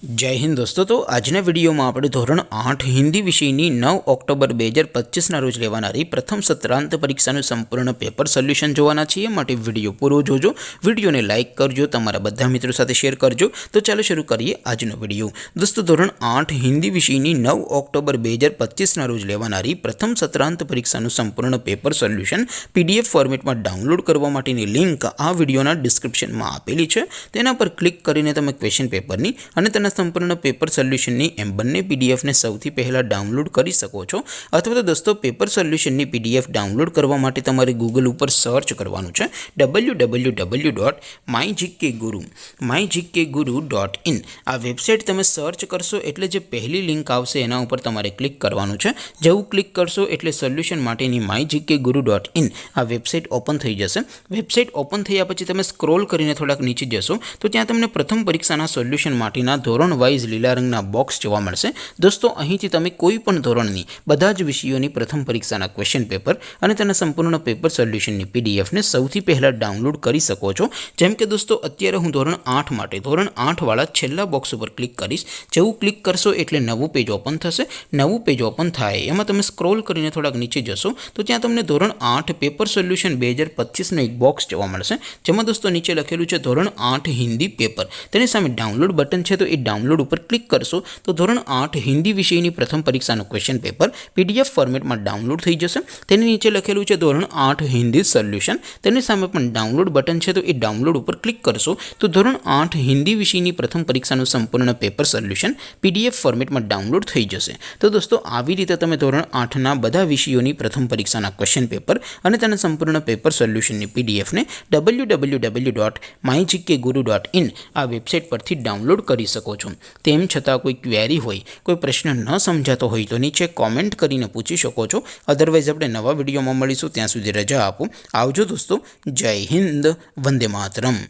जय हिंद दोस्तों। तो आजना विडियो में આપણે ધોરણ 8 હિન્દી વિષયની 9 ઓક્ટોબર 2025 રોજ લેવાનારી પ્રથમ સત્રાંત પરીક્ષાનું સંપૂર્ણ પેપર સોલ્યુશન જોવાના છીએ। માટે વિડિયો પૂરો જોજો, વિડિયોને લાઈક કરજો, તમારા બધા મિત્રો સાથે શેર કરજો। તો ચાલો શરૂ કરીએ આજનો વિડિયો। દોસ્તો ધોરણ 8 હિન્દી વિષયની 9 ઓક્ટોબર 2025 રોજ લેવાનારી પ્રથમ સત્રાંત પરીક્ષાનું સંપૂર્ણ પેપર સોલ્યુશન પીડીએફ ફોર્મેટમાં ડાઉનલોડ કરવા માટેની લિંક આ વિડિયોના ડિસ્ક્રિપ્શનમાં આપેલી છે। તેના પર ક્લિક કરીને તમે ક્વેશ્ચન પેપરની અને તેના संपूर्ण पेपर सोल्यूशन एम बने पीडीएफ ने सौथी पहला डाउनलॉड कर सको छो। अथवा तो दोस्तों पेपर सोल्यूशन पीडीएफ डाउनलॉड करवा माटे तमारे गूगल पर सर्च करवानुं छे www.mygkguru.in। आ वेबसाइट तमे सर्च करशो एटले जे पहली लिंक आवशे एना उपर तमारे क्लिक करवानुं छे। जेवुं क्लिक करशो एटले सोल्यूशन माटेनी mygkguru.in आ वेबसाइट ओपन थई जशे। वेबसाइट ओपन थया पछी तमे स्क्रॉल करीने थोड़ाक नीचे जशो तो त्यां तमने प्रथम परीक्षाना सोल्यूशन माटेना धोरण वाइज लीला रंगना बॉक्स जोवा मळशे। दोस्तों અહીંથી તમે કોઈપણ ધોરણની બધા જ વિષયોની પ્રથમ પરીક્ષાના ક્વેશ્ચન પેપર અને તેના સંપૂર્ણ પેપર સોલ્યુશનની પીડીએફ ને સૌથી પહેલા ડાઉનલોડ કરી શકો છો। જેમ કે દોસ્તો અત્યારે હું ધોરણ 8 માટે ધોરણ 8 વાળા છેલ્લા બોક્સ ઉપર ક્લિક કરીશ। જેવું ક્લિક કરશો એટલે નવું પેજ ઓપન થશે। નવું પેજ ઓપન થાય એમાં તમે સ્ક્રોલ કરીને થોડાક નીચે જશો તો ત્યાં તમને ધોરણ 8 પેપર સોલ્યુશન 2025 નો એક બોક્સ જોવા મળશે। જેમાં દોસ્તો નીચે લખેલું છે ધોરણ 8 હિન્દી પેપર। તેની સામે ડાઉનલોડ બટન છે તો એ डाउनलॉड पर क्लिक करशो तो धोरण 8 हिंदी विषय की प्रथम परीक्षा क्वेश्चन पेपर पीडीएफ फॉर्मेट में डाउनलॉड थी जैसे। नीचे लखेलू है धोरण 8 हिंदी सोल्यूशन। सामे पण डाउनलॉड बटन है तो ये डाउनलॉड पर क्लिक करशो तो धोरण 8 हिंदी विषय की प्रथम परीक्षा संपूर्ण पेपर सोल्यूशन पीडीएफ फॉर्मेट में डाउनलॉड थी जैसे। तो दोस्तों આવી રીતે તમે ધોરણ 8 ના બધા વિષયોની પ્રથમ પરીક્ષાના ક્વેશ્ચન પેપર અને તેના સંપૂર્ણ પેપર સોલ્યુશનની પીડીએફ ને www.mygkguru.in આ વેબસાઇટ પરથી ડાઉનલોડ કરી શકો છો। તેમ છતાં કોઈ ક્વેરી હોય, કોઈ પ્રશ્ન ન સમજાતો હોય તો નીચે કોમેન્ટ કરીને પૂછી શકો છો। અધરવાઇઝ આપણે નવા વિડીયોમાં મળીશું, ત્યાં સુધી રજા આપો। આવજો દોસ્તો। જય હિન્દ, વંદે માતરમ।